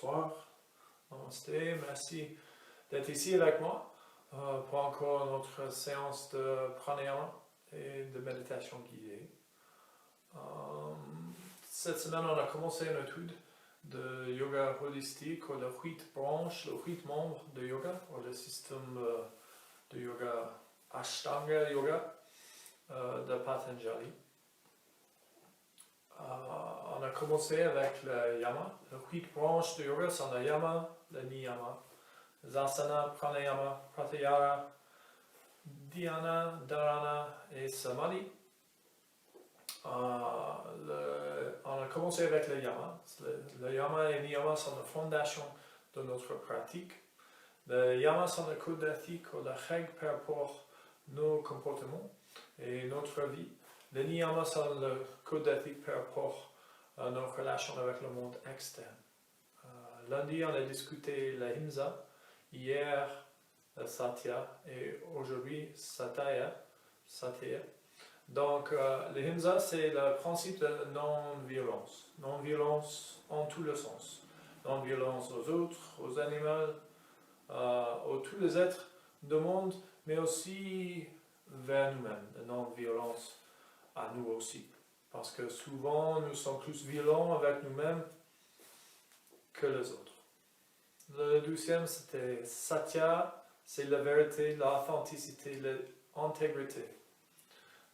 bonsoir. Namasté, merci d'être ici avec moi pour encore notre séance de pranayama et de méditation guidée. Cette semaine, on a commencé une étude de yoga holistique, ou les 8 branches, les 8 membres de yoga, ou le système de yoga Ashtanga Yoga de Patanjali. On a commencé avec le yama. Les 8 branches de yoga sont le yama, le niyama, les asana, pranayama, pratyahara, dhyana, dharana et samadhi. On a commencé avec le yama. Le yama et le niyama sont la fondation de notre pratique. Le yama sont le code éthique ou la règle par rapport à nos comportements et notre vie. Les niyamas sont le code éthique par rapport à nos relations avec le monde externe. Lundi, on a discuté la himsa, hier la satya et aujourd'hui satya. Donc, la himsa, c'est le principe de non-violence. Non-violence en tous les sens. Non-violence aux autres, aux animaux, aux tous les êtres du monde, mais aussi vers nous-mêmes. La non-violence à nous aussi. Parce que souvent, nous sommes plus violents avec nous-mêmes que les autres. Le 12e, c'était Satya, c'est la vérité, l'authenticité, l'intégrité.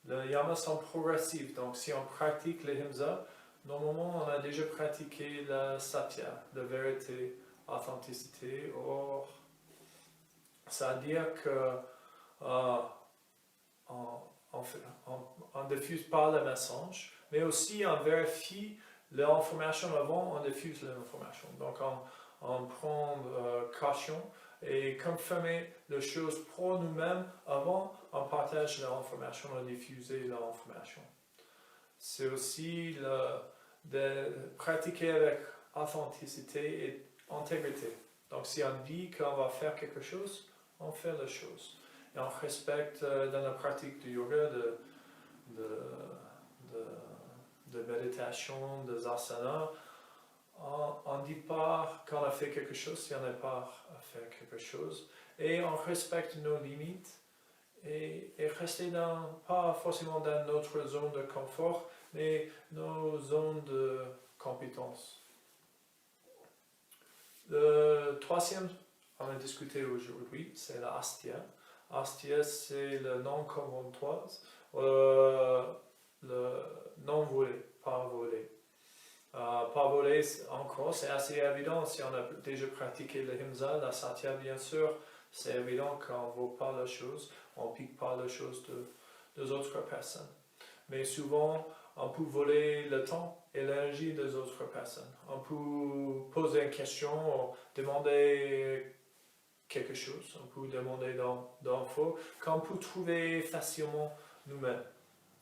Les yamas sont progressifs, donc si on pratique les himsa, normalement on a déjà pratiqué la Satya, la vérité, l'authenticité. Or, ça veut dire que on ne diffuse pas le message, mais aussi on vérifie l'information avant, on diffuse l'information. Donc on prend caution et confirmer les choses pour nous-mêmes avant, on partage l'information, on diffuse l'information. C'est aussi de pratiquer avec authenticité et intégrité. Donc si on dit qu'on va faire quelque chose, on fait la chose. Et on respecte dans la pratique du yoga, de méditation, des asanas, on ne dit pas qu'on a fait quelque chose si on n'a pas fait quelque chose. Et on respecte nos limites et rester pas forcément dans notre zone de confort, mais nos zones de compétence. Le 3e, on a discuté aujourd'hui, c'est la astya. Astya, c'est le non-conventoire, le non-volé, pas volé. Pas volé encore, c'est assez évident si on a déjà pratiqué le himsa, la satya bien sûr, c'est évident qu'on ne vaut pas la chose, on ne pique pas la chose des autres personnes. Mais souvent, on peut voler le temps et l'énergie des autres personnes. On peut poser une question, ou demander quelque chose, on peut demander d'infos qu'on peut trouver facilement nous-mêmes.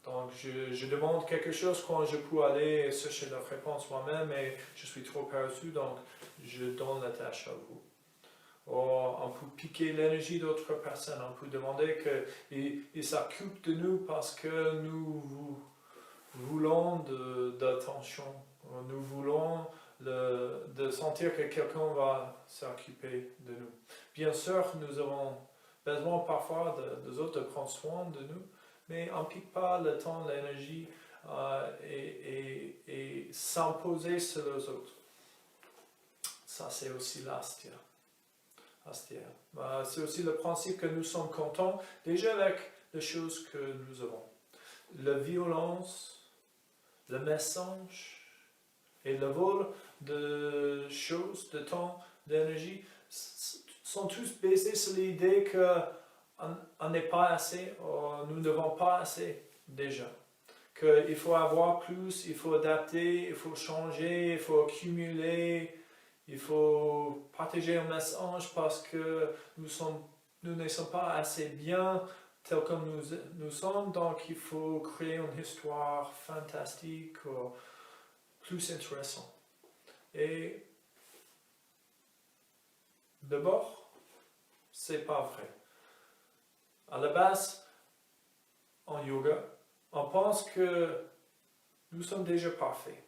Donc je demande quelque chose quand je peux aller chercher la réponse moi-même et je suis trop paresseux, donc je donne la tâche à vous. Ou on peut piquer l'énergie d'autres personnes, on peut demander qu'ils s'occupent de nous parce que nous voulons d'attention, nous voulons de sentir que quelqu'un va s'occuper de nous. Bien sûr, nous avons besoin parfois des autres de prendre soin de nous, mais on ne pique pas le temps, l'énergie et s'imposer sur les autres. Ça, c'est aussi l'astya. C'est aussi le principe que nous sommes contents déjà avec les choses que nous avons. La violence, le mensonge et le vol de choses, de temps, d'énergie sont tous basés sur l'idée qu'on n'est pas assez, ou nous n'avons pas assez déjà. Qu'il faut avoir plus, il faut adapter, il faut changer, il faut accumuler, il faut partager un message parce que nous ne sommes pas assez bien tels comme nous sommes, donc il faut créer une histoire fantastique ou plus intéressante. Et d'abord, c'est pas vrai. À la base, en yoga, on pense que nous sommes déjà parfaits.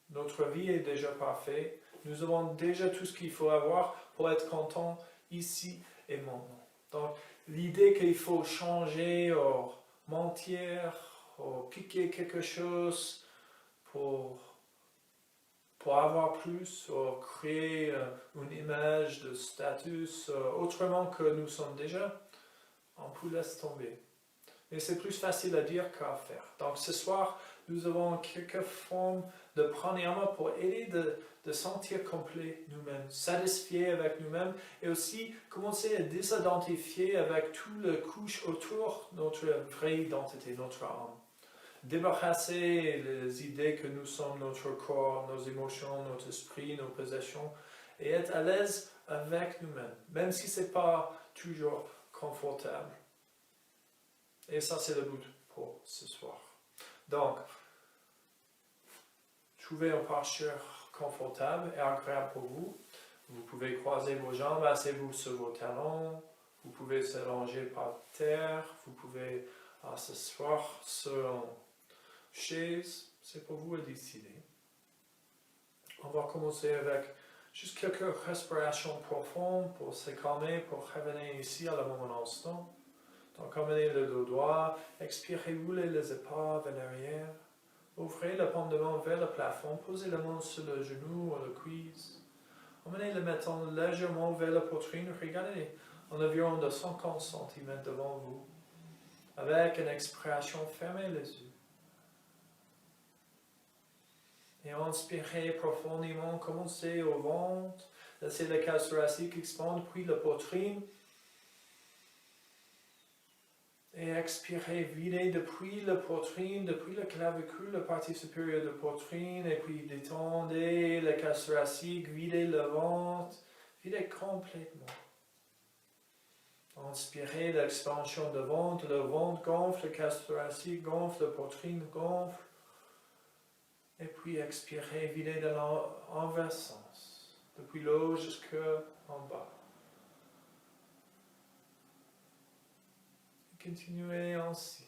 Notre vie est déjà parfaite. Nous avons déjà tout ce qu'il faut avoir pour être content ici et maintenant. Donc, l'idée qu'il faut changer, ou mentir, ou piquer quelque chose pour avoir plus, ou créer une image de status autrement que nous sommes déjà, on peut laisser tomber. Mais c'est plus facile à dire qu'à faire. Donc ce soir, nous avons quelques formes de pranayama pour aider de sentir complet nous-mêmes, satisfier avec nous-mêmes et aussi commencer à désidentifier avec toutes les couches autour de notre vraie identité, notre âme. Débarrasser les idées que nous sommes notre corps, nos émotions, notre esprit, nos possessions et être à l'aise avec nous-mêmes, même si ce n'est pas toujours confortable. Et ça, c'est le but pour ce soir. Donc, trouvez une posture confortable et agréable pour vous. Vous pouvez croiser vos jambes, asseyez-vous sur vos talons. Vous pouvez s'allonger par terre. Vous pouvez s'asseoir sur une chaise. C'est pour vous à décider. On va commencer avec juste quelques respirations profondes pour se calmer, pour revenir ici à le moment instant. Donc, emmenez le dos droit, expirez, roulez les épaules vers l'arrière. Ouvrez le paume de main vers le plafond, posez la main sur le genou ou le cuisse. Emmenez le menton légèrement vers la poitrine, regardez environ de 50 cm devant vous. Avec une expiration, fermez les yeux. Et inspirez profondément, commencez au ventre, laissez le cage thoracique expandre, puis la poitrine. Et expirez, videz depuis la poitrine, depuis la clavicule, la partie supérieure de la poitrine, et puis détendez la cage thoracique, videz le ventre, videz complètement. Inspirez l'expansion de ventre, le ventre gonfle, la cage thoracique gonfle, la poitrine gonfle. Et puis expirez, videz dans l'envers sens, depuis le haut jusqu'en bas. Continuez ainsi.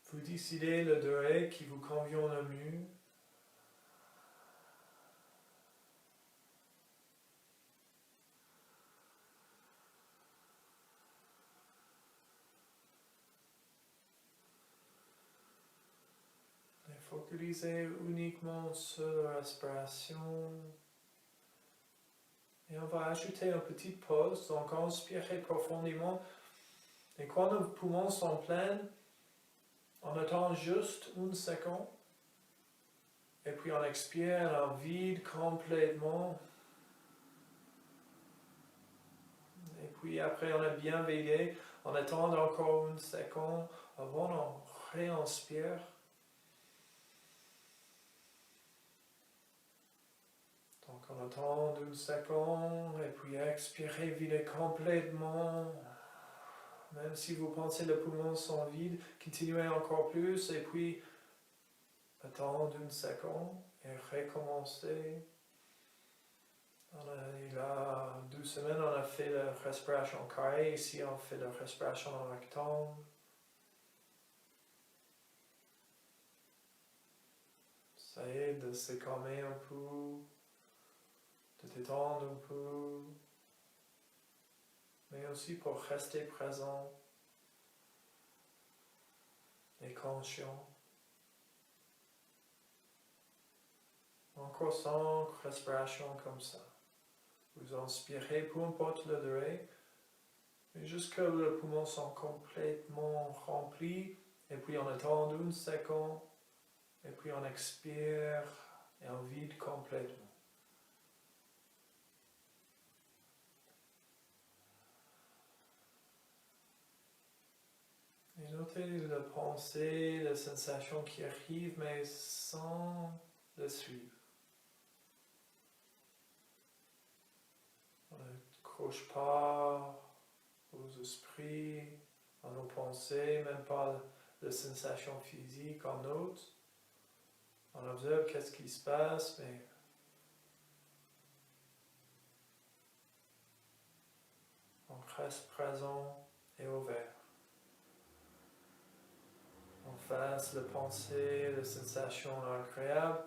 Vous décidez le durée qui vous convient le mieux. Et focalisez uniquement sur la respiration. Et on va ajouter une petite pause, donc inspirez profondément. Et quand nos poumons sont pleins, on attend juste une seconde. Et puis on expire, on vide complètement. Et puis après on est bien veillé, on attend encore une seconde avant on réinspire. Donc on attend une seconde et puis expirez, videz complètement. Même si vous pensez que les poumons sont vides, continuez encore plus et puis attendre une seconde et recommencer. Il y a 2 semaines, on a fait la respiration carrée. Ici, on fait la respiration en rectangle. Ça aide de se calmer un peu, de détendre un peu, mais aussi pour rester présent et conscient. Encore 5 respirations comme ça. Vous inspirez, peu importe le durée, mais jusqu'à ce que les poumons sont complètement remplis, et puis on attend une seconde, et puis on expire et on vide complètement. Et notez les pensées, les sensations qui arrivent, mais sans les suivre. On n'accroche pas aux esprits, à nos pensées, même pas les sensations physiques en note. On observe qu'est-ce qui se passe, mais on reste présent et ouvert. On fasse les pensées, les sensations agréables,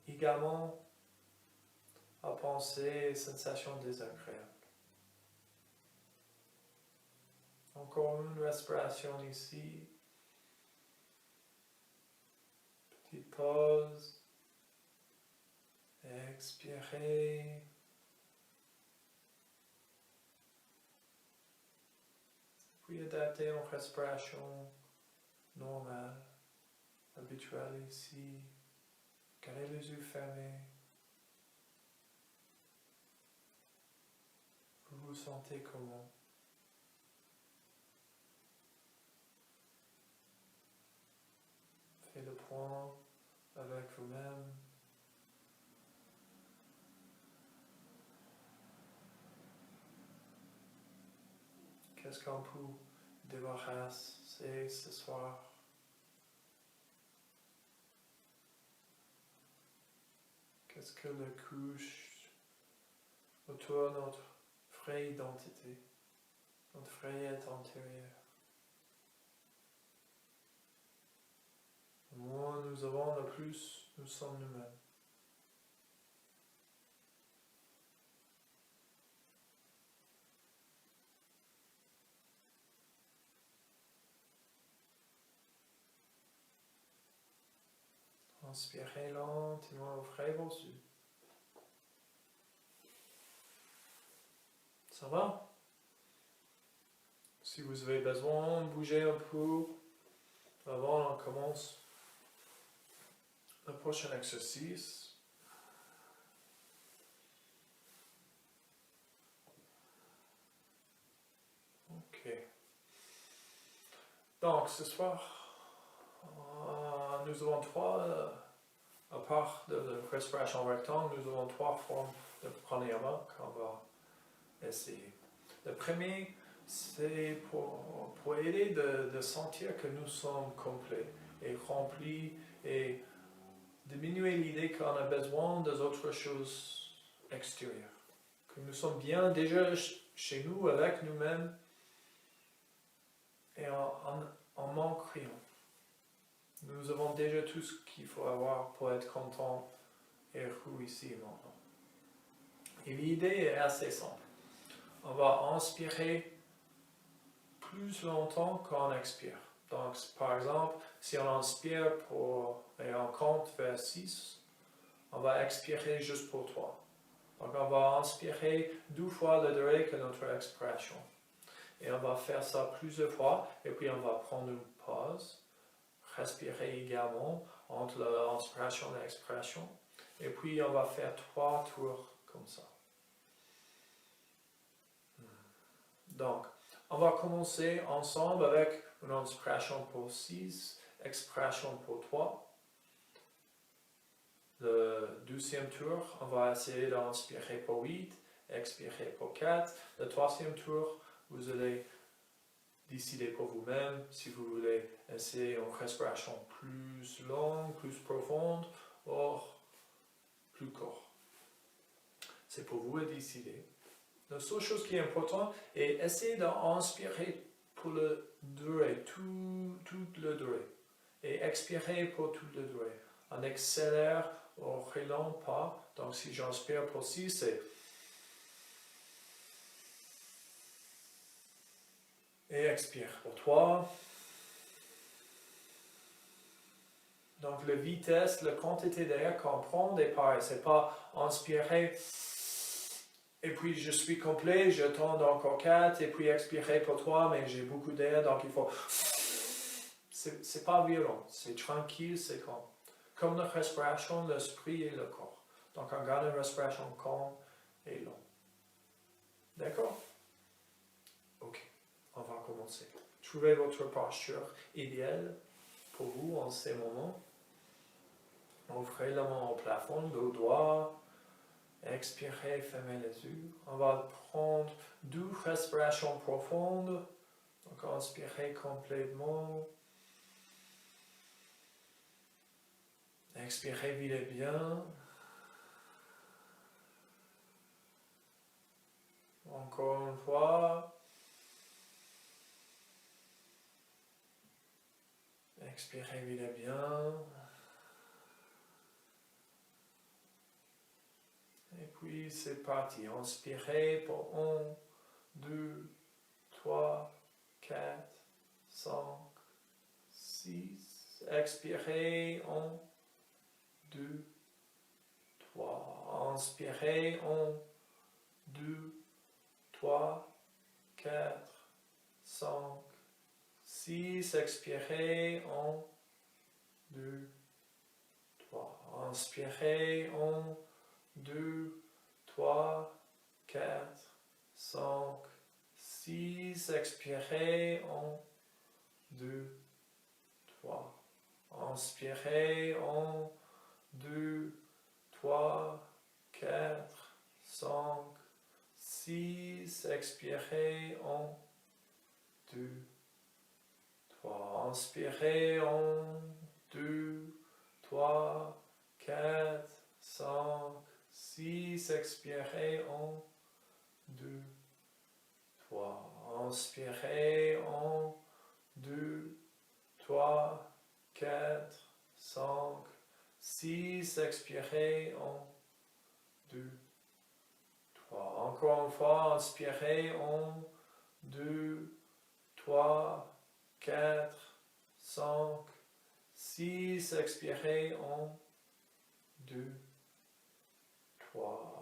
également à penser sensations désagréables. Encore une respiration ici. Petite pause. Expirez. Puis adapter une respiration normale, habituelle ici. Gardez les yeux fermés. Vous vous sentez comment? Faites le point avec vous-même. Qu'est-ce qu'on peut débarrasser ce soir? Qu'est-ce que la couche autour de notre vraie identité, notre vrai être intérieur? Le moins nous avons, le plus nous sommes nous-mêmes. Inspirez lentement, ouvrez vos yeux. Ça va? Si vous avez besoin de bouger un peu, avant on commence le prochain exercice. Ok. Donc ce soir, nous avons à part de la respiration rectangle, nous avons 3 formes de pranayama qu'on va essayer. Le premier, c'est pour aider de sentir que nous sommes complets et remplis et diminuer l'idée qu'on a besoin d'autres choses extérieures. Que nous sommes bien déjà chez nous, avec nous-mêmes et en manque rien. Nous avons déjà tout ce qu'il faut avoir pour être content et heureux ici et maintenant. Et l'idée est assez simple. On va inspirer plus longtemps qu'on expire. Donc, par exemple, si on inspire et on compte vers 6, on va expirer juste pour 3. Donc, on va inspirer 2 fois la durée que notre expiration. Et on va faire ça plusieurs fois, et puis on va prendre une pause. Respirer également entre l'inspiration et l'expiration. Et puis on va faire 3 tours comme ça. Donc, on va commencer ensemble avec une inspiration pour 6, expiration pour 3. Le deuxième tour, on va essayer d'inspirer pour 8, expirer pour 4. Le troisième tour, vous allez décidez pour vous-même si vous voulez essayer une respiration plus longue, plus profonde, ou plus courte. C'est pour vous de décider. La seule chose qui est importante est essayer d'inspirer pour la durée, toute la durée, et expirer pour toute la durée. On accélère, on relance pas. Donc si j'inspire pour 6, c'est et expire pour 3. Donc la vitesse, la quantité d'air qu'on prend est pareil. C'est pas inspirer et puis je suis complet, je tombe encore 4 et puis expirer pour 3, mais j'ai beaucoup d'air donc il faut. C'est pas violent, c'est tranquille, c'est calme. Comme la respiration, l'esprit et le corps. Donc on garde une respiration calme et longue. D'accord? Ok. On va commencer. Trouvez votre posture idéale pour vous en ces moments. Ouvrez la main au plafond, le doigt. Expirez, fermez les yeux. On va prendre 2 respirations profondes. Donc inspirez complètement. Expirez, videz bien. Encore une fois. Expirez, videz bien. puis c'est parti. Inspirez pour 1, 2, 3, 4, 5, 6. Expirez. 1, 2, 3. Inspirez. 1, 2, 3, 4, 5, 6. Expirez. 1, 2, 3. Inspirez. 1, 2, 3, 4, 5, 6. Expirez. 1, 2, 3. Inspirez. 1, 2, 3, 4, 5, 6. Expirez. 1, 2, 3. Inspirez. 1, 2, 3, 4, 5, 6. Expirez. 1, 2, 3. Inspirez. 1, 2, 3, 4, 5, 6. Expirez. 1, 2, 3. Encore une fois, inspirez. 1, 2, 3, 4, 5, 6. Expirez. 1, 2, 3.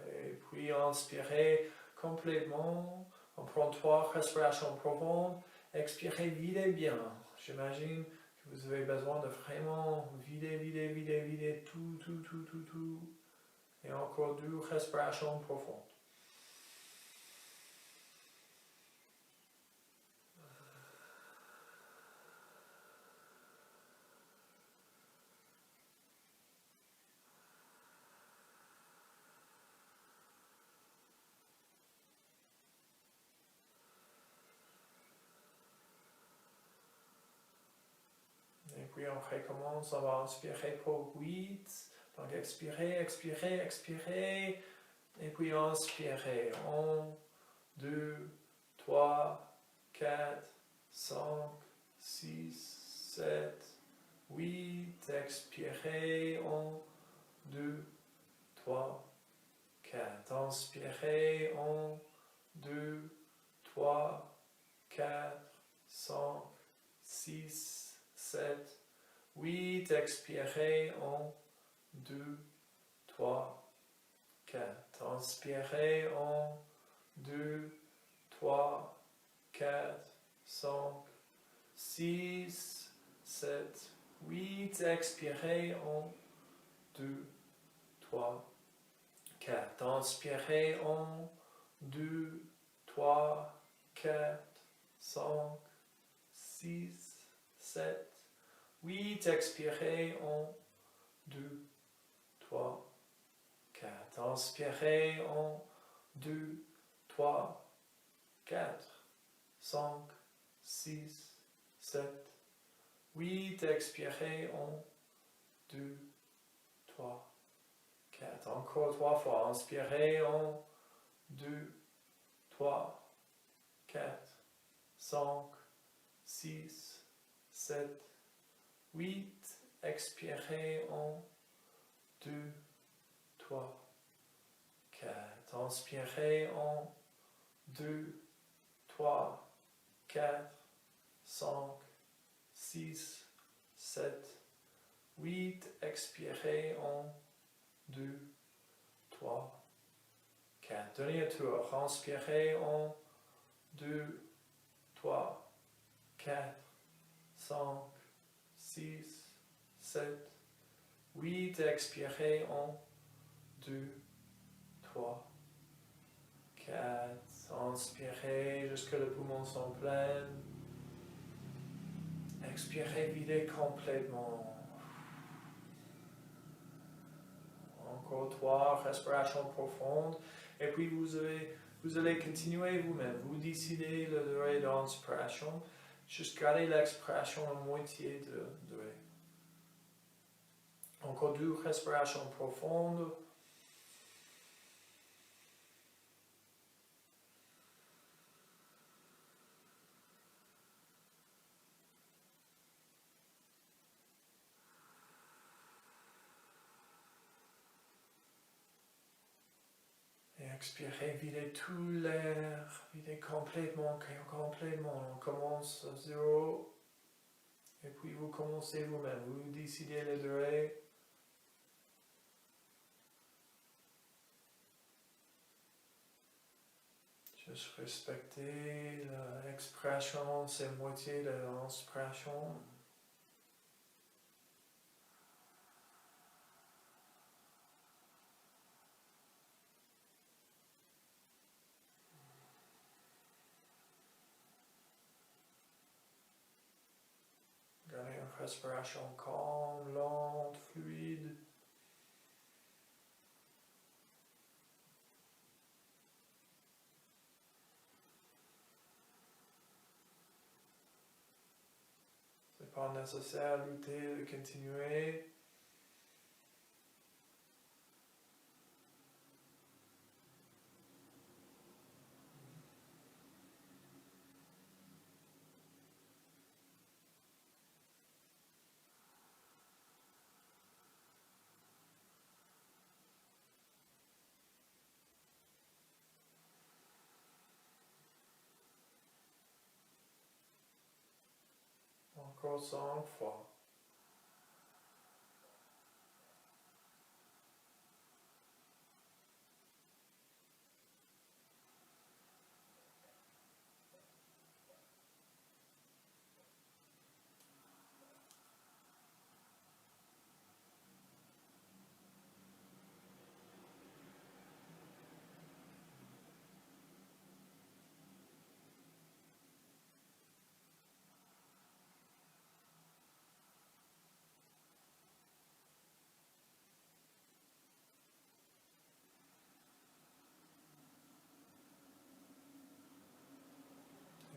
Et puis inspirez complètement. On prend 3 respirations profondes. Expirez, videz bien. J'imagine que vous avez besoin de vraiment vider tout. Et encore 2 respirations profondes. Et puis on recommence, on va inspirer pour 8. Donc expirez. Et puis inspirez. 1, 2, 3, 4, 5, 6, 7, 8. Expirez. 1, 2, 3, 4. Inspirez. 1, 2, 3, 4, 5, 6, 7, 8. Expirez. 1, 2, 3, 4. Inspirez. 1, 2, 3, 4, 5, 6, 7, 8. Expirez. 1, 2, 3, 4. Inspirez. 1, 2, 3, 4, 5, 6, 7, 8. Expirez. 1, 2, 3, 4. Inspirez. 1, 2, 3, 4, 5, 6, 7, 8. Expirez. 1, 2, 3, 4. Encore 3 fois. Inspirez. 1, 2, 3, 4, 5, 6, 7, 8. Expirez. 1, 2, 3, 4. Inspirez. 1, 2, 3, 4, 5, 6, 7, 8. Expirez. 1, 2, 3, 4. Dernier tour. Inspirez. 1, 2, 3, 4, 5, 6, 7, 8. Expirez. 1, 2, 3, 4. Inspirez jusque les poumons sont pleins. Expirez, videz complètement. Encore 3 respirations profondes. Et puis vous allez continuer vous-même. Vous décidez la durée d'inspiration. Juste gardez l'expiration à moitié de durée. Encore 2 respirations profondes. Expirez, videz tout l'air, videz complètement, complètement. On commence à 0. Et puis vous commencez vous-même, vous décidez les durées. Juste respecter l'expression, c'est moitié de l'inspiration. Gardez une respiration calme, lente, fluide. C'est pas nécessaire de lutter, de continuer. Encore 5 fois.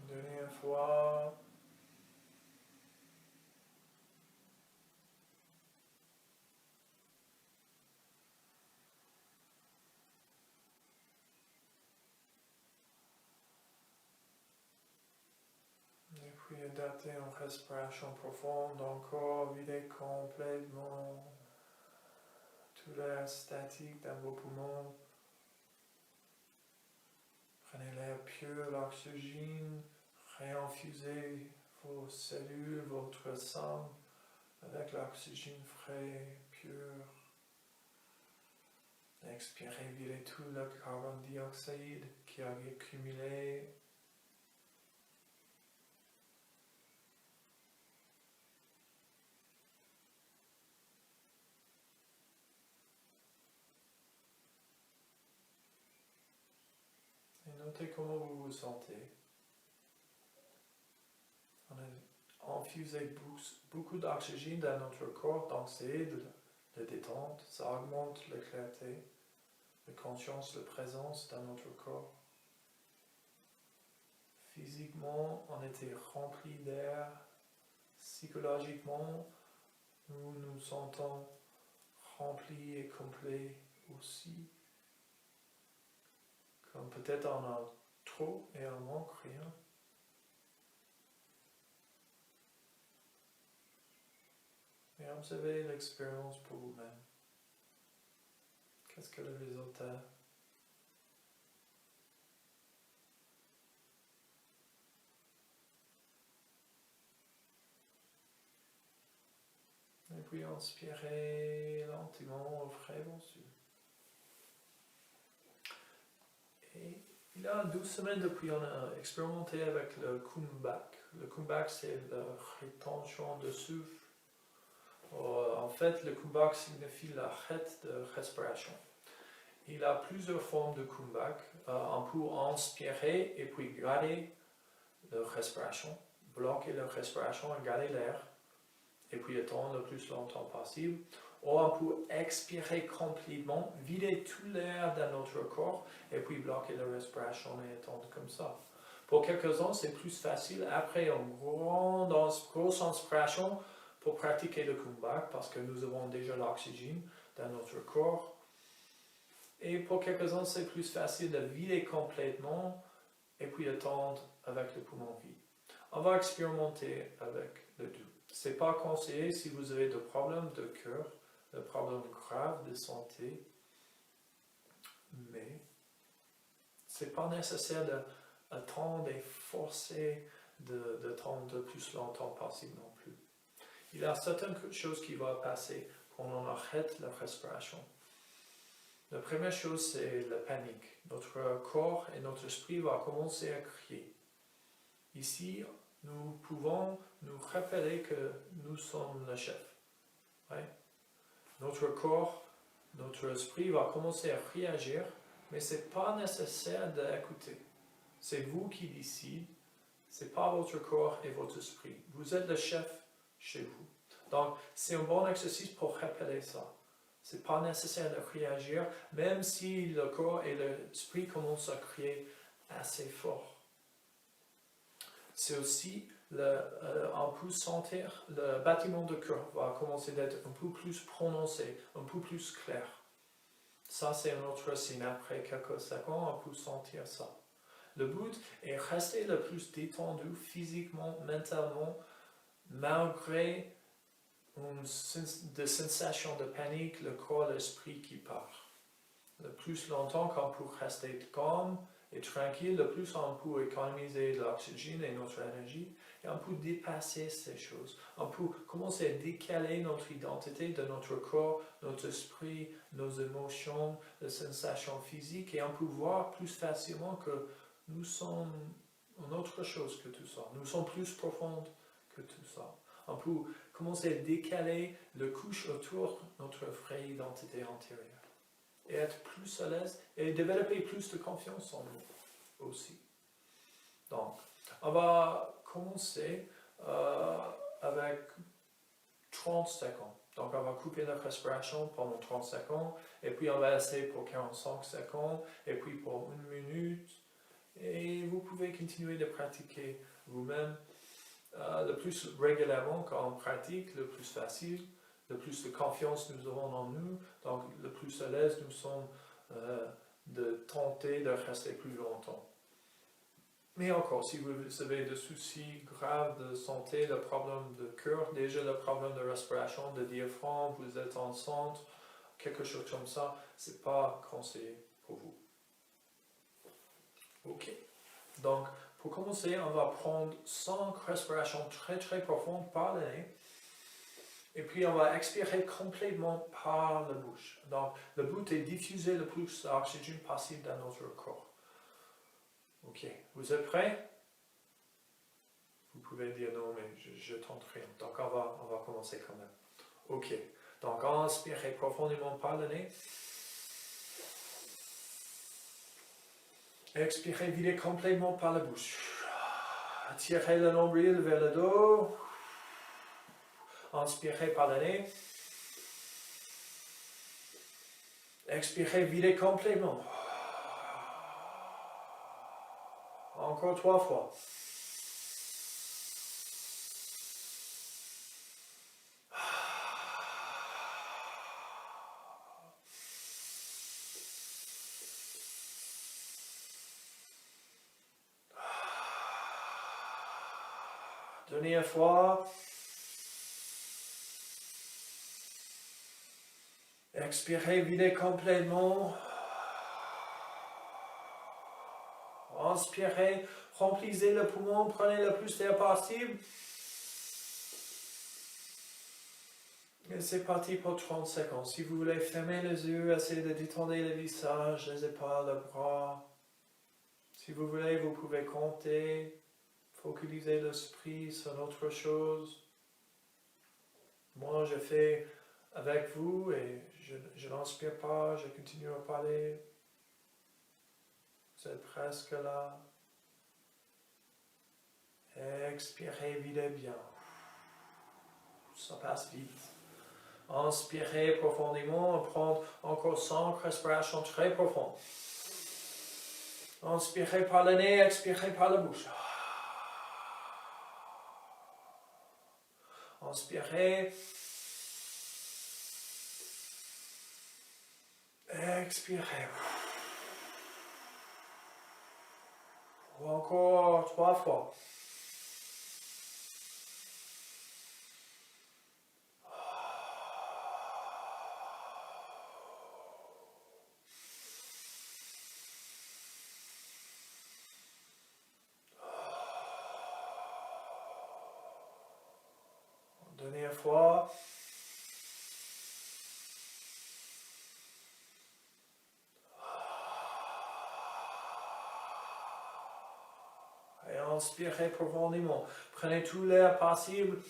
Une dernière fois. Et puis adaptez une respiration profonde, encore videz complètement tout l'air statique dans vos poumons. Prenez l'air pur, l'oxygène, réinfusez vos cellules, votre sang avec l'oxygène frais, pur. Expirez, videz tout le carbone dioxyde qui a accumulé. Et notez comment vous vous sentez. On a infusé beaucoup d'oxygène dans notre corps, donc c'est aide la détente, ça augmente la clarté, la conscience, la présence dans notre corps. Physiquement, on était rempli d'air. Psychologiquement, nous nous sentons remplis et complets aussi. Comme peut-être on a trop et on manque rien. Et observez l'expérience pour vous-même. Qu'est-ce que le résultat? Et puis inspirez lentement, ouvrez vos yeux. Et il y a 12 semaines depuis, on a expérimenté avec le Kumbhak. Le Kumbhak, c'est la rétention de souffle. En fait, le Kumbhak signifie l'arrêt de respiration. Il y a plusieurs formes de Kumbhak. On peut inspirer et puis garder la respiration, bloquer la respiration et garder l'air, et puis attendre le plus longtemps possible. Ou on peut expirer complètement, vider tout l'air dans notre corps, et puis bloquer la respiration et attendre comme ça. Pour quelques-uns, c'est plus facile après une grosse inspiration pour pratiquer le Kumbhak, parce que nous avons déjà l'oxygène dans notre corps. Et pour quelques-uns, c'est plus facile de vider complètement et puis attendre avec le poumon vide. On va expérimenter avec le deux. Ce n'est pas conseillé si vous avez des problèmes de cœur, des problèmes graves de santé, mais Ce n'est pas nécessaire d'attendre et forcer d'attendre plus longtemps possible non plus. Il y a certaines choses qui vont passer quand on arrête la respiration. La première chose, c'est la panique. Notre corps et notre esprit vont commencer à crier. Ici, nous pouvons nous rappeler que nous sommes le chef. Ouais? Notre corps, notre esprit va commencer à réagir, mais ce n'est pas nécessaire d'écouter. C'est vous qui décidez, ce n'est pas votre corps et votre esprit. Vous êtes le chef chez vous. Donc, c'est un bon exercice pour rappeler ça. Ce n'est pas nécessaire de réagir, même si le corps et l'esprit commencent à crier assez fort. C'est aussi, on peut sentir, le battement de cœur va commencer d'être un peu plus prononcé, un peu plus clair. Ça, c'est un autre signe. Après quelques secondes, on peut sentir ça. Le but est rester le plus détendu physiquement, mentalement, malgré des sensations de panique, le corps et l'esprit qui partent. Le plus longtemps qu'on peut rester calme et tranquille, le plus on peut économiser de l'oxygène et notre énergie, et on peut dépasser ces choses. On peut commencer à décaler notre identité de notre corps, notre esprit, nos émotions, les sensations physiques, et on peut voir plus facilement que nous sommes une autre chose que tout ça. Nous sommes plus profonds que tout ça. On peut commencer à décaler le couche autour de notre vraie identité antérieure. Et être plus à l'aise et développer plus de confiance en nous aussi. Donc, on va commencer avec 30 secondes. Donc, on va couper la respiration pendant 30 secondes, et puis on va essayer pour 45 secondes, et puis pour 1 minute. Et vous pouvez continuer de pratiquer vous-même. Le plus régulièrement qu'on pratique, le plus facile, le plus de confiance nous aurons en nous, donc le plus à l'aise nous sommes de tenter de rester plus longtemps. Mais encore, si vous avez des soucis graves de santé, le problème de cœur, déjà le problème de respiration, de diaphragme, vous êtes en centre, quelque chose comme ça, ce n'est pas conseillé pour vous. Ok. Donc, pour commencer, on va prendre 5 respirations très très profondes par le nez. Et puis, on va expirer complètement par la bouche. Donc, le but est de diffuser le plus d'oxygène possible dans notre corps. Ok, vous êtes prêts? Vous pouvez dire non, mais je tente rien. Donc, on va commencer quand même. Ok, donc inspirez profondément par le nez. Expirez, videz complètement par la bouche. Tirez le nombril vers le dos. Inspirez par le nez. Expirez, videz complètement. Encore 3 fois. Dernière fois. Expirez, videz complètement. Inspirez, remplissez le poumon, prenez le plus d'air possible. Et c'est parti pour 30 secondes. Si vous voulez fermer les yeux, essayez de détendre le visage, les épaules, les bras. Si vous voulez, vous pouvez compter. Focaliser l'esprit sur autre chose. Moi, je fais avec vous et je n'inspire pas, je continue à parler. Vous êtes presque là. Expirez, videz bien. Ça passe vite. Inspirez profondément, prendre encore 5 respirations très profondes. Inspirez par le nez, expirez par la bouche. Inspirez. Expirez. Encore 3 fois. Première fois. Et inspirez profondément. Prenez tout l'air possible.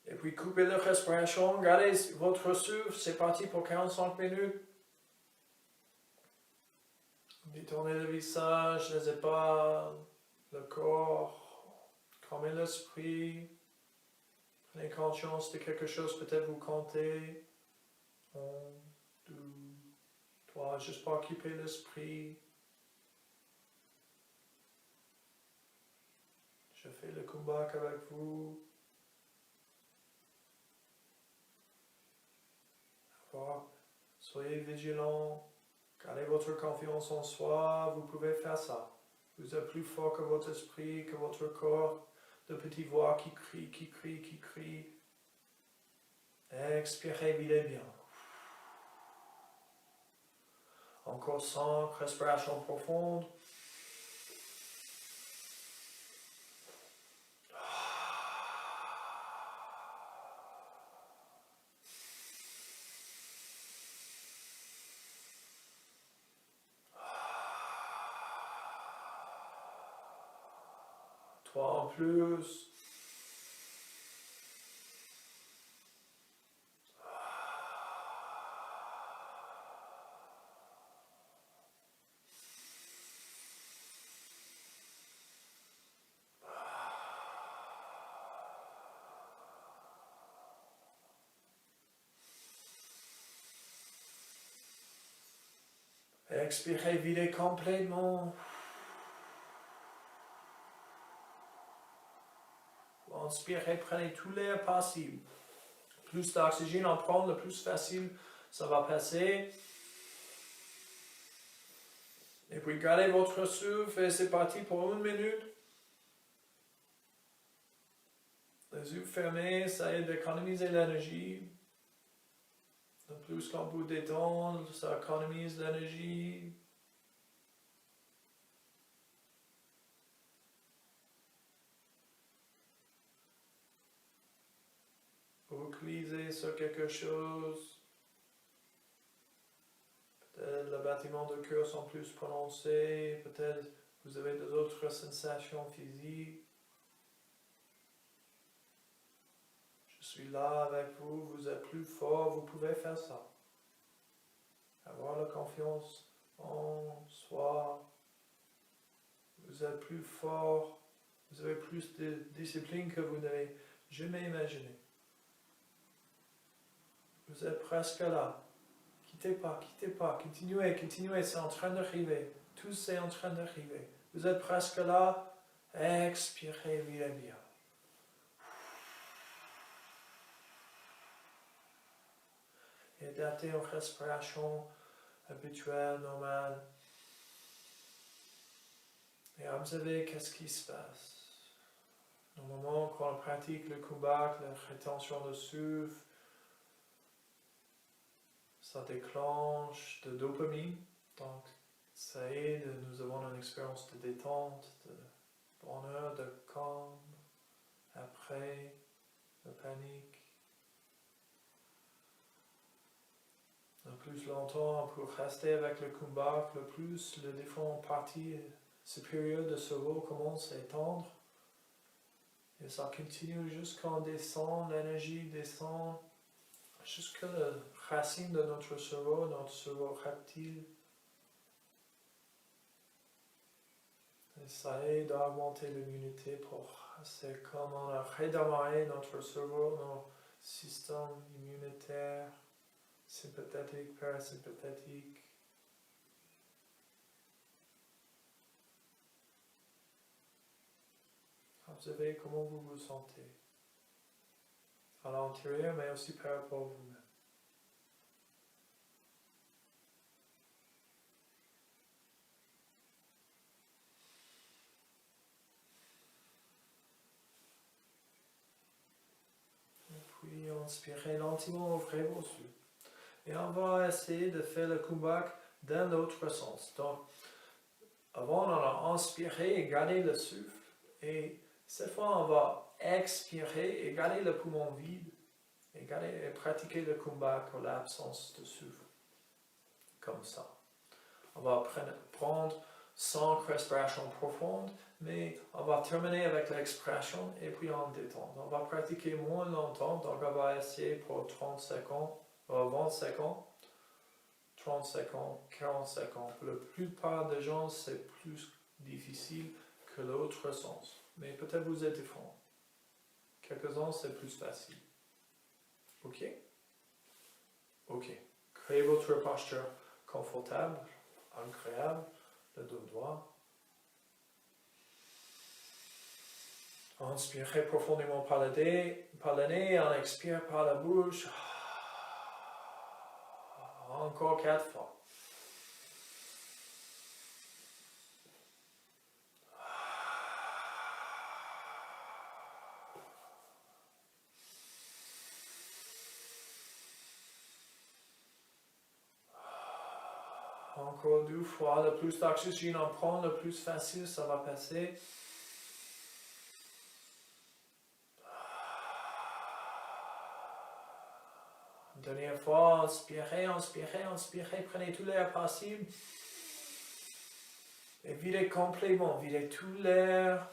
Et puis coupez la respiration. Gardez votre souffle. C'est parti pour 45 minutes. Détournez le visage, les épaules, le corps. Calmez l'esprit. Prenez conscience de quelque chose. Peut-être vous comptez. 1, 2, 3. Juste pour occuper l'esprit. Je fais le kumbhak avec vous. Soyez vigilants. Gardez votre confiance en soi. Vous pouvez faire ça. Vous êtes plus fort que votre esprit, que votre corps. De petites voix qui crient, qui crient, qui crient. Expirez, videz bien. Encore 5 respirations profondes. Trois en plus. Expirez, videz complètement. Inspirez, prenez tout l'air possible. Plus d'oxygène en prendre, le plus facile ça va passer. Et puis gardez votre souffle et c'est parti pour 1 minute. Les yeux fermés, ça aide à économiser l'énergie. De plus quand vous détendez, ça économise l'énergie. Vous clivez sur quelque chose. Peut-être les battements de cœur sont plus prononcés. Peut-être vous avez d'autres sensations physiques. Je suis là avec vous, vous êtes plus fort, vous pouvez faire ça. Avoir la confiance en soi. Vous êtes plus fort, vous avez plus de discipline que vous n'avez jamais imaginé. Vous êtes presque là. Quittez pas, continuez, c'est en train d'arriver. Tout c'est en train d'arriver. Vous êtes presque là. Expirez, videz bien. Et adaptez aux respirations habituelles, normales. Et observez qu'est-ce qui se passe. Normalement, quand on pratique le kumbhak, la rétention de souffle, ça déclenche de dopamine. Donc, ça aide, nous avons une expérience de détente, de bonheur, de calme. Après, la panique. Le plus longtemps, pour rester avec le kumbhak, le plus les différentes parties supérieures du cerveau commencent à étendre. Et ça continue jusqu'à on descend, l'énergie descend jusqu'à la racine de notre cerveau reptile. Et ça aide à augmenter l'immunité c'est comme on a redémarré notre cerveau, notre système immunitaire. Sympathique, parasympathique. Observez comment vous vous sentez. À l'intérieur, mais aussi par rapport à vous-même. Et puis, inspirez lentement, ouvrez vos yeux. Et on va essayer de faire le kumbhak dans l'autre sens. Donc, avant, on a inspiré et gardé le souffle. Et Cette fois, on va expirer et garder le poumon vide et pratiquer le kumbhaka pour l'absence de souffle. Comme ça. On va prendre 5 respirations profondes, mais on va terminer avec l'expiration et puis on détend. On va pratiquer moins longtemps, donc on va essayer pour 30 secondes, 20 secondes, 30 secondes, 40 secondes. Pour la plupart des gens, c'est plus difficile que l'autre sens. Mais peut-être vous êtes différents. Quelques-uns, c'est plus facile. Ok? Ok. Créez votre posture confortable, agréable, le dos droit. Inspirez profondément par le nez, on expire par la bouche. Encore 4 fois. Encore 2 fois. Le plus d'oxygène on prend, le plus facile ça va passer. Dernière fois, inspirez, inspirez, inspirez, prenez tout l'air possible. Et videz complètement, videz tout l'air.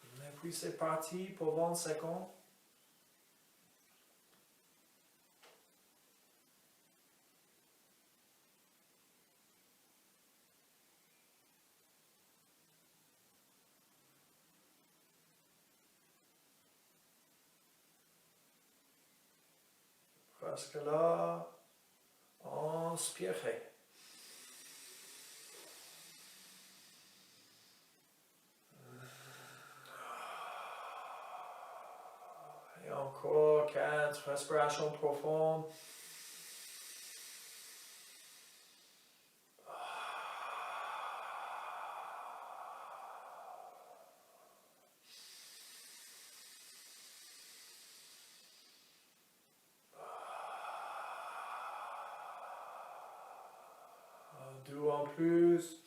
Et puis c'est parti pour 20 secondes. Parce que là, inspirez. Et encore 4 respirations profondes. Deux en plus.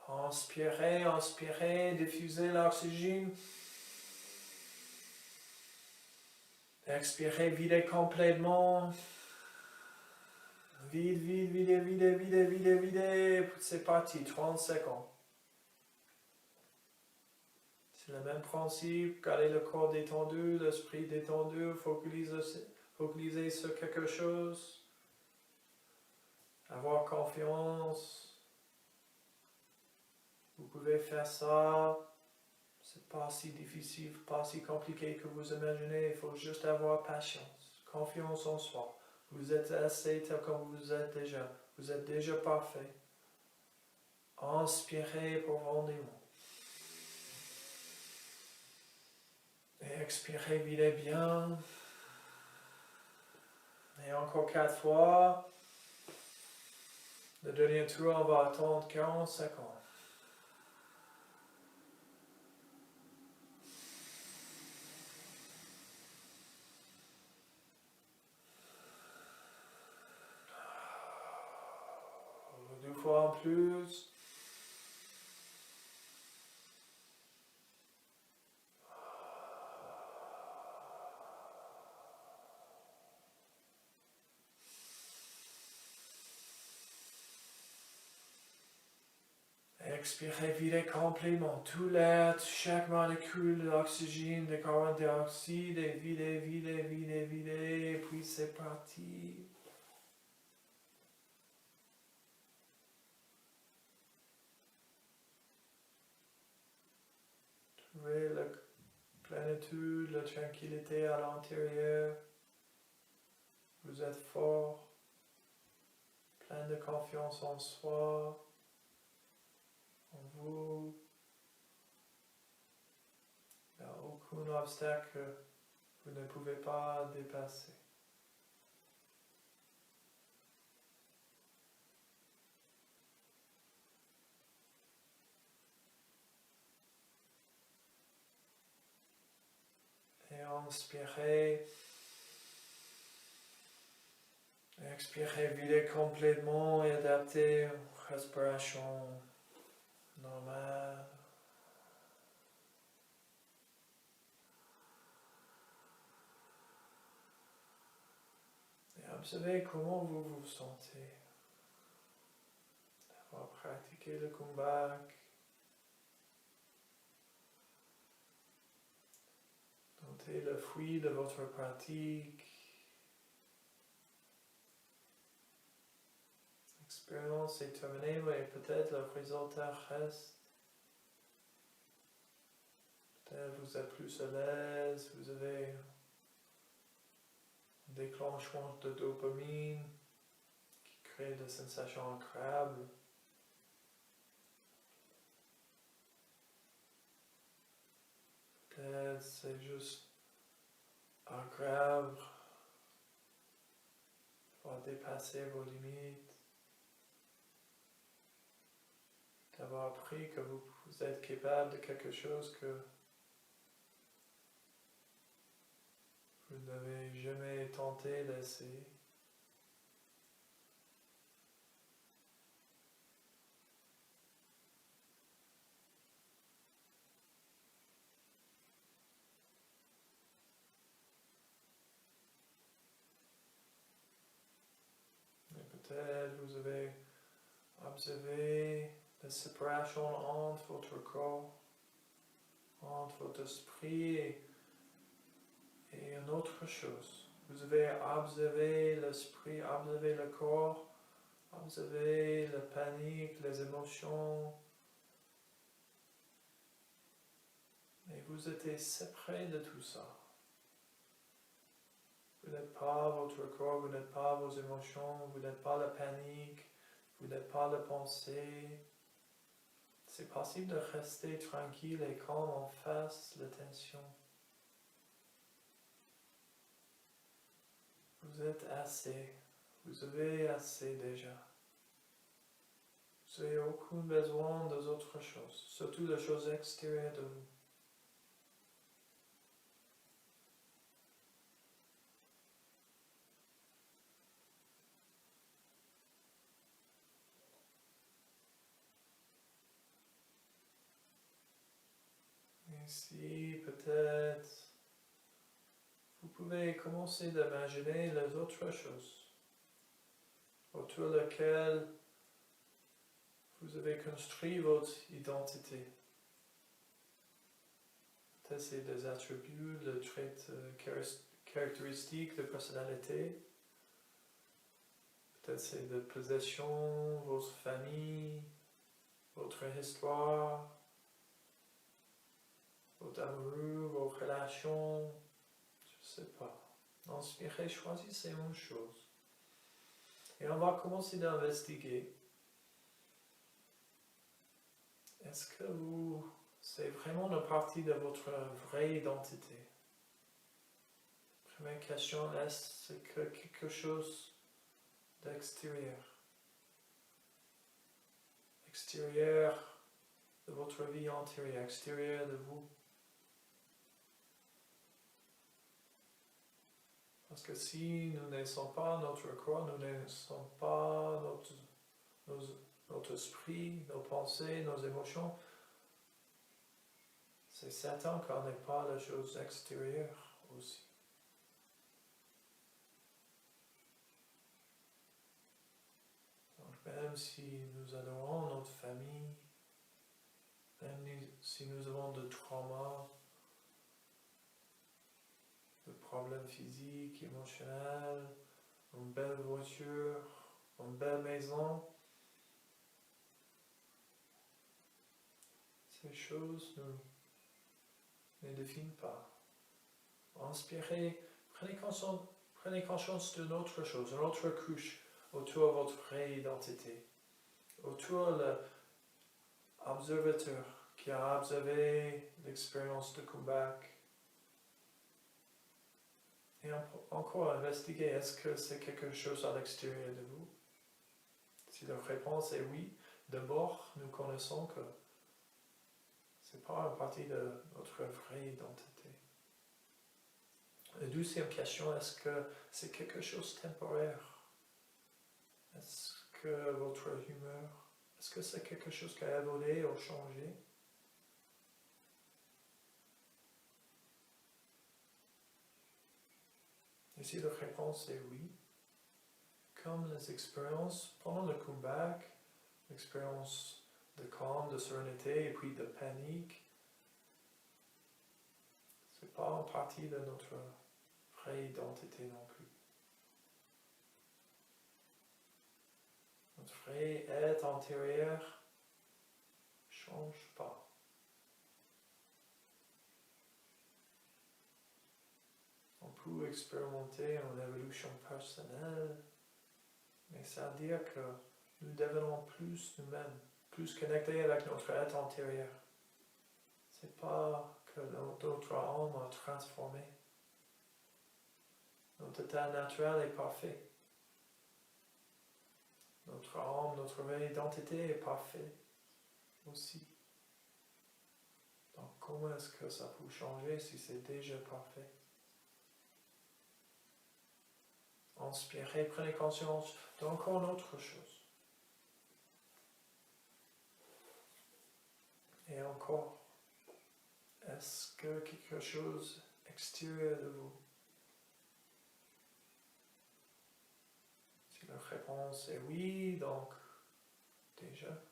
Inspirez, inspirez, diffusez l'oxygène. Expirez, videz complètement. Vide, vide, videz, videz, videz, videz, videz. C'est parti, 30 secondes. C'est le même principe, garder le corps détendu, l'esprit détendu, focaliser sur quelque chose, avoir confiance. Vous pouvez faire ça, c'est pas si difficile, pas si compliqué que vous imaginez, il faut juste avoir patience, confiance en soi. Vous êtes assez tel comme vous êtes déjà parfait. Inspirez profondément. Et expirez, videz bien. Et encore 4 fois. Le dernier tour, on va attendre 40 secondes. Deux fois en plus. Expirez, videz complètement tout l'air, chaque molécule d'oxygène, de carbone dioxyde, et videz, videz, videz, videz, et puis c'est parti. Trouvez la plénitude, la tranquillité à l'intérieur. Vous êtes fort, plein de confiance en soi. Vous, il n'y a aucun obstacle que vous ne pouvez pas dépasser. Et inspirez. Expirez, videz complètement et adaptez aux respiration normale. Et observez comment vous vous sentez. D'avoir pratiqué le kumbhak. Notez le fruit de votre pratique. L'expérience est terminée, mais peut-être le résultat reste. Peut-être vous êtes plus à l'aise, vous avez un déclenchement de dopamine qui crée des sensations agréables. Peut-être c'est juste agréable pour dépasser vos limites. D'avoir appris que vous êtes capable de quelque chose que vous n'avez jamais tenté d'essayer. Mais peut-être vous avez observé la séparation entre votre corps, entre votre esprit et une autre chose. Vous avez observé l'esprit, observé le corps, observé la panique, les émotions. Et vous êtes séparés de tout ça. Vous n'êtes pas votre corps, vous n'êtes pas vos émotions, vous n'êtes pas la panique, vous n'êtes pas la pensée. C'est possible de rester tranquille et calme en face de la tension. Vous êtes assez, vous avez assez déjà. Vous n'avez aucun besoin d'autres choses, surtout les choses extérieures de vous. Ici, peut-être, vous pouvez commencer d'imaginer les autres choses autour desquelles vous avez construit votre identité. Peut-être c'est des attributs, des traits caractéristiques de personnalité. Peut-être c'est des possessions, votre famille, votre histoire, votre amour, vos relations, je ne sais pas. Inspirez, choisissez une chose. Et on va commencer d'investiguer. Est-ce que c'est vraiment une partie de votre vraie identité? Première question, est-ce que quelque chose d'extérieur? Extérieur de votre vie antérieure, extérieur de vous? Parce que si nous ne sommes pas notre corps, nous ne sommes pas notre esprit, nos pensées, nos émotions, c'est certain qu'on n'est pas la chose extérieure aussi. Donc même si nous adorons notre famille, même si nous avons de traumas, de problèmes physiques, émotionnels, une belle voiture, une belle maison, ces choses ne définissent pas. Inspirez, prenez conscience d'une autre chose, une autre couche autour de votre vraie identité, autour de l'observateur qui a observé l'expérience de kumbhak. Et encore investiguer, est-ce que c'est quelque chose à l'extérieur de vous? Si la réponse est oui, d'abord nous connaissons que ce n'est pas une partie de notre vraie identité. La deuxième question, est-ce que c'est quelque chose de temporaire? Est-ce que votre humeur, est-ce que c'est quelque chose qui a évolué ou changé? Et si la réponse est oui, comme les expériences pendant le comeback, l'expérience de calme, de sérénité et puis de panique, c'est pas en partie de notre vraie identité non plus. Notre vrai être antérieur change pas. On peut expérimenter une évolution personnelle, mais ça veut dire que nous devenons plus nous-mêmes, plus connectés avec notre être antérieur. C'est pas que notre âme a transformé. Notre état naturel est parfait. Notre âme, notre vraie identité est parfaite aussi. Donc comment est-ce que ça peut changer si c'est déjà parfait? Inspirez, prenez conscience d'encore autre chose. Et encore, est-ce que quelque chose extérieur de vous? Si la réponse est oui, donc déjà,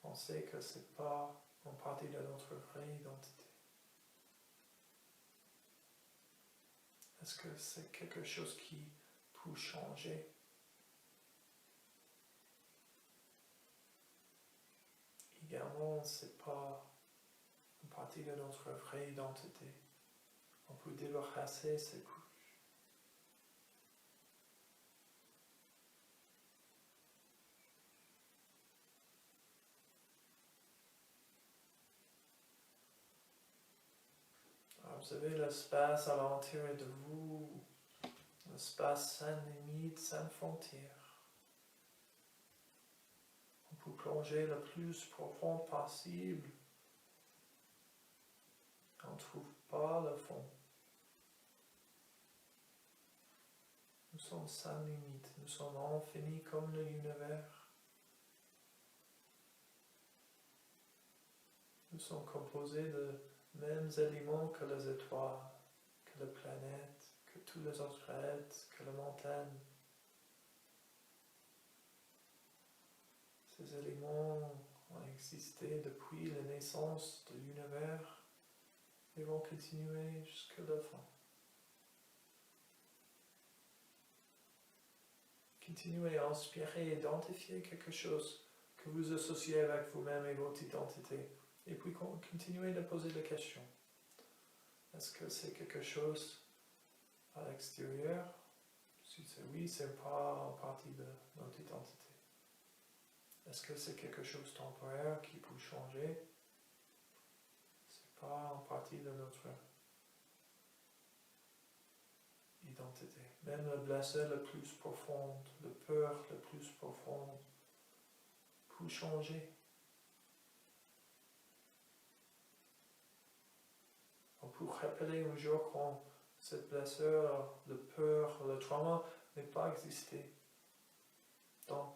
on sait que ce n'est pas une partie de notre vraie identité. Est-ce que c'est quelque chose qui peut changer? Également, ce n'est pas une partie de notre vraie identité. On peut débarrasser ces couches. Alors, vous avez l'espace à l'intérieur de vous, l'espace sans limite, sans frontières. On peut plonger le plus profond possible. On ne trouve pas le fond. Nous sommes sans limite, nous sommes infinis comme l'univers. Nous sommes composés de mêmes éléments que les étoiles, que la planète, que tous les autres êtres, que la montagne. Ces éléments ont existé depuis la naissance de l'univers et vont continuer jusqu'à la fin. Continuez à inspirer et identifier quelque chose que vous associez avec vous-même et votre identité. Et puis continuez de poser la question. Est-ce que c'est quelque chose à l'extérieur? Si c'est oui, c'est pas en partie de notre identité. Est-ce que c'est quelque chose de temporaire qui peut changer? C'est pas en partie de notre identité. Même la blessure la plus profonde, la peur la plus profonde peut changer. On peut rappeler un jour quand cette blessure, la peur, le trauma n'est pas existé. Donc,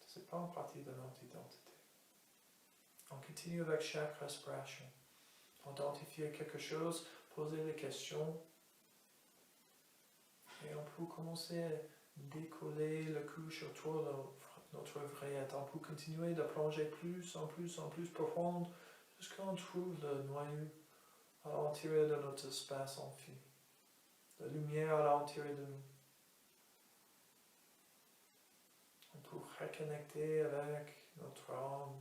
ce n'est pas en partie de notre identité. On continue avec chaque respiration. Identifier quelque chose, poser des questions, et on peut commencer à décoller la couche autour de notre vrai être. On peut continuer de plonger plus en plus profonde jusqu'à on trouve le noyau à l'intérieur de notre espace infini. La lumière à l'intérieur de nous. On peut reconnecter avec notre âme,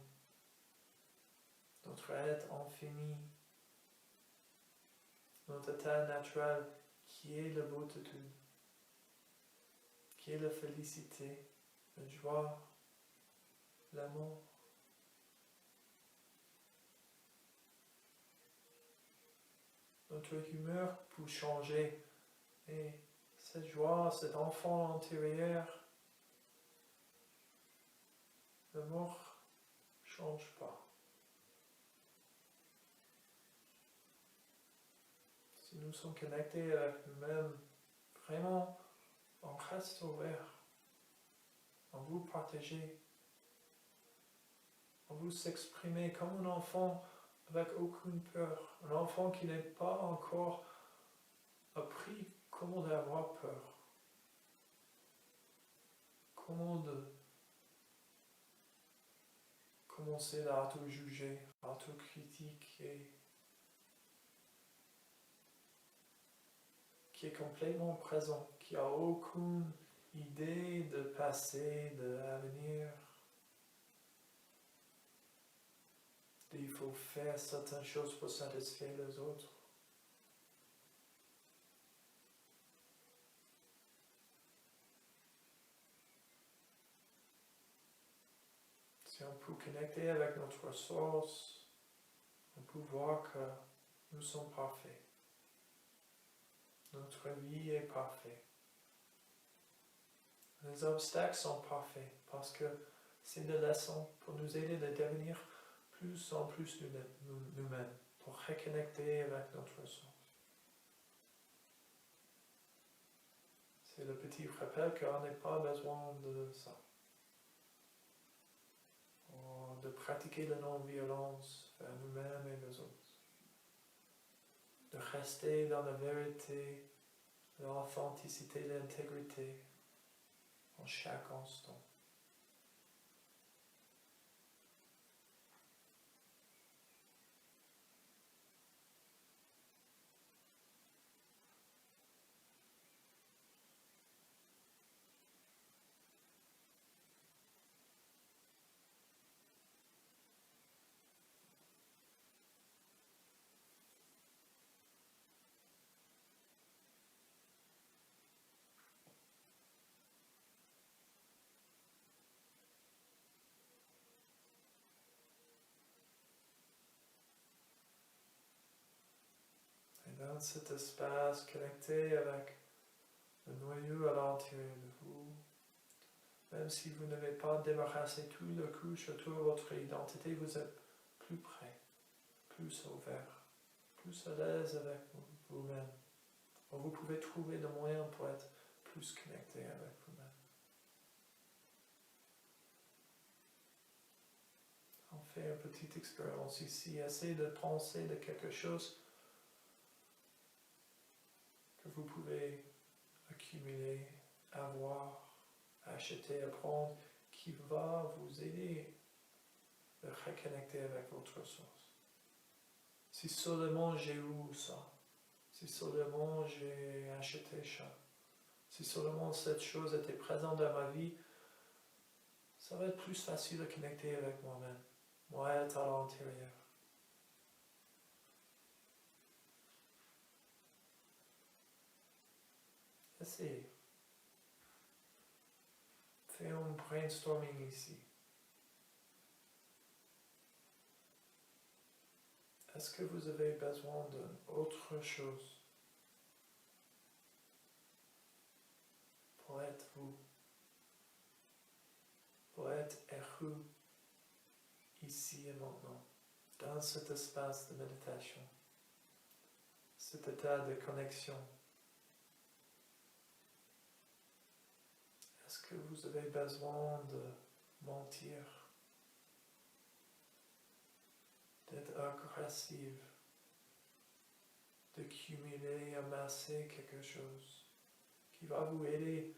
notre être infini, notre état naturel qui est la beauté, qui est la félicité, la joie, l'amour. Notre humeur peut changer et cette joie, cet enfant intérieur, l'amour ne change pas. Si nous sommes connectés avec nous-mêmes, vraiment, on reste ouvert. en vous partager, en vous s'exprimer comme un enfant avec aucune peur, un enfant qui n'est pas encore appris comment avoir peur, comment de commencer à auto-juger, à auto-critiquer, qui est complètement présent, qui n'a aucune idée de passé, de l'avenir. Il faut faire certaines choses pour satisfaire les autres. Si on peut connecter avec notre source, on peut voir que nous sommes parfaits. Notre vie est parfaite. Les obstacles sont parfaits parce que c'est des leçons pour nous aider à devenir plus en plus nous-mêmes, pour reconnecter avec notre source. C'est le petit rappel qu'on n'a pas besoin de ça. De pratiquer la non-violence vers nous-mêmes et les autres. De rester dans la vérité, l'authenticité, l'intégrité en chaque instant. Dans cet espace connecté avec le noyau à l'intérieur de vous, même si vous n'avez pas débarrassé toutes les couches autour de votre identité, vous êtes plus près, plus ouvert, plus à l'aise avec vous-même. Vous pouvez trouver des moyens pour être plus connecté avec vous-même. On fait une petite expérience ici, essayez de penser de quelque chose que vous pouvez accumuler, avoir, acheter, apprendre, qui va vous aider à reconnecter avec votre source. Si seulement j'ai eu ça, si seulement j'ai acheté ça, si seulement cette chose était présente dans ma vie, ça va être plus facile de connecter avec moi-même, moi être à l'intérieur. Essayez. Fais un brainstorming ici. Est-ce que vous avez besoin d'autre chose pour être vous, pour être heureux ici et maintenant, dans cet espace de méditation, cet état de connexion? Est-ce que vous avez besoin de mentir, d'être agressive, de cumuler, amasser quelque chose qui va vous aider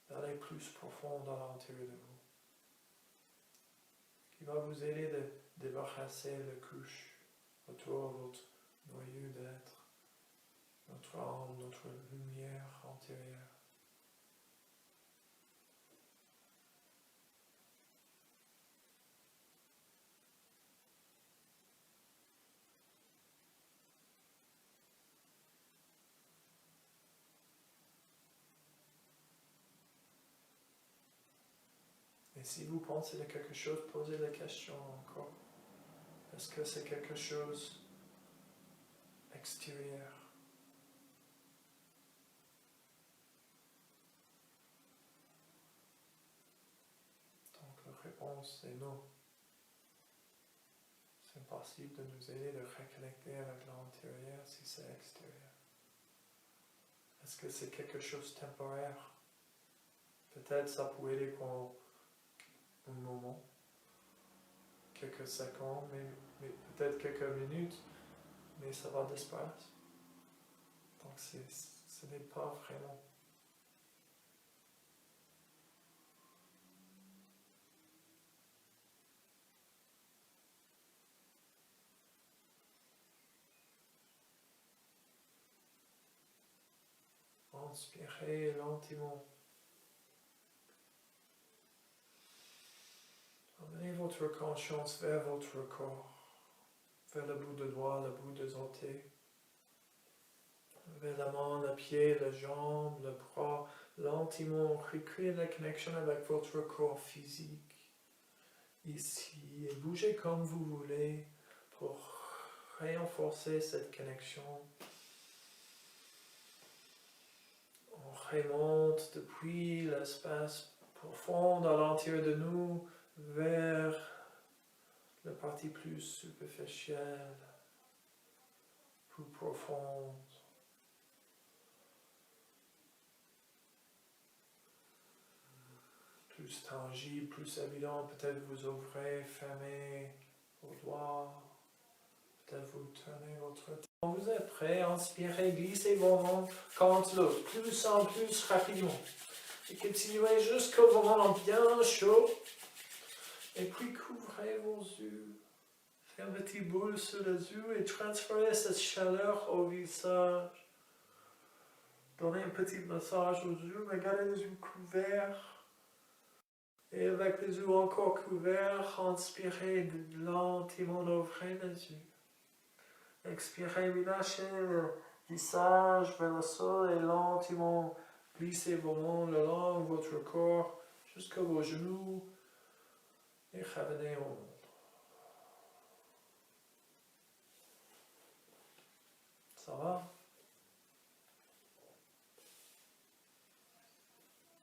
d'aller plus profond dans l'intérieur de vous, qui va vous aider de débarrasser les couches autour de votre noyau d'être, notre âme, notre lumière intérieure. Et si vous pensez de quelque chose, posez la question encore. Est-ce que c'est quelque chose extérieur? Donc la réponse est non. C'est impossible de nous aider de reconnecter avec l'intérieur si c'est extérieur. Est-ce que c'est quelque chose de temporaire? Peut-être ça peut aider pour un moment, quelques secondes, mais peut-être quelques minutes, mais ça va disparaître. Donc ce n'est pas vraiment. Inspirez lentement. Amenez votre conscience vers votre corps, vers le bout de doigt, le bout des orteils, vers la main, le pied, la jambe, le bras, lentement, recréez la connexion avec votre corps physique, ici, et bougez comme vous voulez pour renforcer cette connexion. On remonte depuis l'espace profond à l'intérieur de nous vers la partie plus superficielle, plus profonde. Plus tangible, plus évident. Peut-être vous ouvrez, fermez vos doigts. Peut-être vous tournez votre tête. Quand vous êtes prêt, inspirez, glissez vos mains contre l'autre, plus en plus rapidement. Et continuez jusqu'au moment bien chaud. Et puis couvrez vos yeux. Faites un petit boule sur les yeux et transférez cette chaleur au visage. Donnez un petit massage aux yeux, mais gardez les yeux couverts. Et avec les yeux encore couverts, inspirez lentement, ouvrez les yeux. Expirez, relâchez le visage vers le sol et lentement glissez vos mains le long de votre corps jusqu'à vos genoux et revenez au monde. Ça va?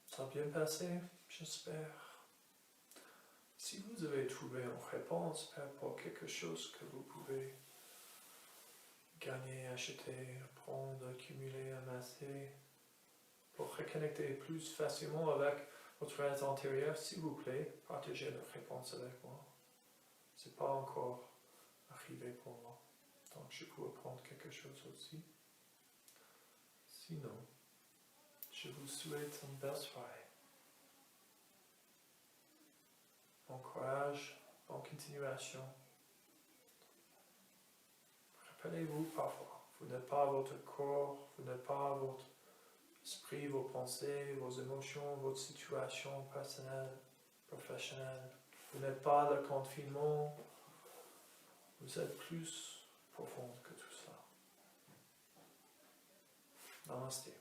Ça a bien passé, j'espère. Si vous avez trouvé une réponse par rapport à quelque chose que vous pouvez gagner, acheter, prendre, accumuler, amasser, pour reconnecter plus facilement avec votre être intérieur, s'il vous plaît, partagez la réponse avec moi. Ce n'est pas encore arrivé pour moi, donc je peux apprendre quelque chose aussi. Sinon, je vous souhaite une belle soirée. Bon courage, bonne continuation. Rappelez-vous parfois, vous n'êtes pas votre corps, vous n'êtes pas votre esprit, vos pensées, vos émotions, votre situation personnelle, professionnelle. Vous n'êtes pas le confinement, vous êtes plus profond que tout ça. Namaste.